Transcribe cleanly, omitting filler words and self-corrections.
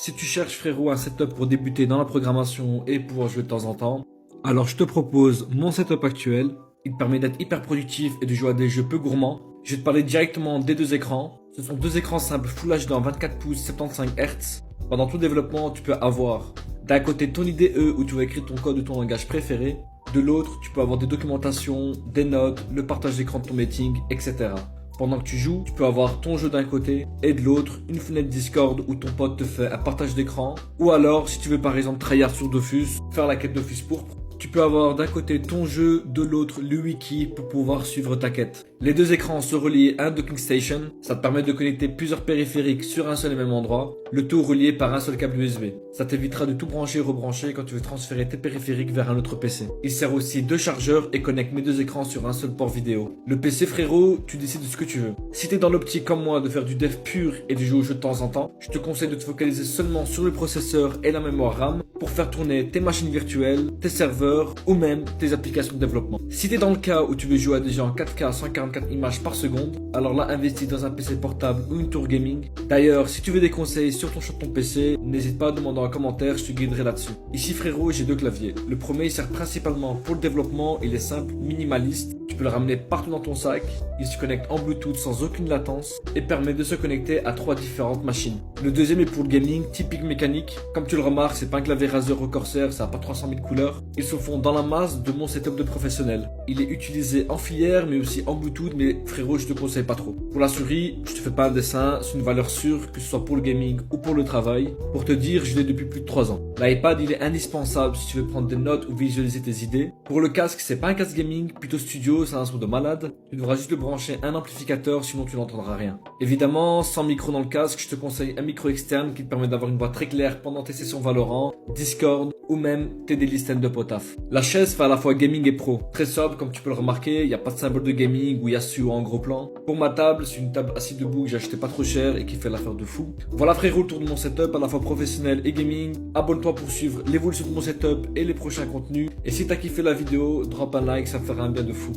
Si tu cherches frérot un setup pour débuter dans la programmation et pouvoir jouer de temps en temps, alors je te propose mon setup actuel. Il te permet d'être hyper productif et de jouer à des jeux peu gourmands. Je vais te parler directement des deux écrans. Ce sont deux écrans simples Full HD en 24 pouces 75 Hz. Pendant tout développement, tu peux avoir d'un côté ton IDE où tu vas écrire ton code de ton langage préféré. De l'autre, tu peux avoir des documentations, des notes, le partage d'écran de ton meeting, etc. Pendant que tu joues, tu peux avoir ton jeu d'un côté et de l'autre, une fenêtre Discord où ton pote te fait un partage d'écran. Ou alors, si tu veux par exemple tryhard sur Dofus, faire la quête Dofus pourpre, tu peux avoir d'un côté ton jeu, de l'autre le wiki pour pouvoir suivre ta quête. Les deux écrans se relient à un docking station, ça te permet de connecter plusieurs périphériques sur un seul et même endroit, le tout relié par un seul câble USB. Ça t'évitera de tout brancher et rebrancher quand tu veux transférer tes périphériques vers un autre PC. Il sert aussi de chargeur et connecte mes deux écrans sur un seul port vidéo. Le PC frérot, tu décides de ce que tu veux. Si t'es dans l'optique comme moi de faire du dev pur et de jouer au jeu de temps en temps, je te conseille de te focaliser seulement sur le processeur et la mémoire RAM pour faire tourner tes machines virtuelles, tes serveurs ou même tes applications de développement. Si t'es dans le cas où tu veux jouer à des jeux en 4K 144 images par seconde, alors là investis dans un PC portable ou une tour gaming. D'ailleurs, si tu veux des conseils sur ton choix de ton PC, n'hésite pas à demander en commentaire, je te guiderai là-dessus. Ici frérot, j'ai deux claviers. Le premier il sert principalement pour le développement, il est simple, minimaliste. Tu peux le ramener partout dans ton sac, il se connecte en Bluetooth sans aucune latence et permet de se connecter à 3 différentes machines. Le deuxième est pour le gaming, typique mécanique. Comme tu le remarques, c'est pas un clavier Razer ou Corsair, ça a pas 300 000 couleurs. Ils se font dans la masse de mon setup de professionnel. Il est utilisé en filière mais aussi en Bluetooth, mais frérot je te conseille pas trop. Pour la souris, je te fais pas un dessin, c'est une valeur sûre que ce soit pour le gaming ou pour le travail. Pour te dire, je l'ai depuis plus de 3 ans. L'iPad il est indispensable si tu veux prendre des notes ou visualiser tes idées. Pour le casque, c'est pas un casque gaming, plutôt studio, c'est un son de malade. Tu devras juste le brancher un amplificateur, sinon tu n'entendras rien. Évidemment, sans micro dans le casque, je te conseille un micro externe qui te permet d'avoir une voix très claire pendant tes sessions Valorant, Discord ou même tes daily stand-up au taf. La chaise fait à la fois gaming et pro. Très sobre comme tu peux le remarquer, il n'y a pas de symbole de gaming ou Yasu en gros plan. Pour ma table, c'est une table assise debout que j'ai acheté pas trop cher et qui fait l'affaire de fou. Voilà frérot le tour de mon setup à la fois professionnel et gaming. Abonne-toi pour suivre l'évolution de mon setup et les prochains contenus. Et si t'as kiffé la vidéo, drop un like, ça me fera un bien de fou.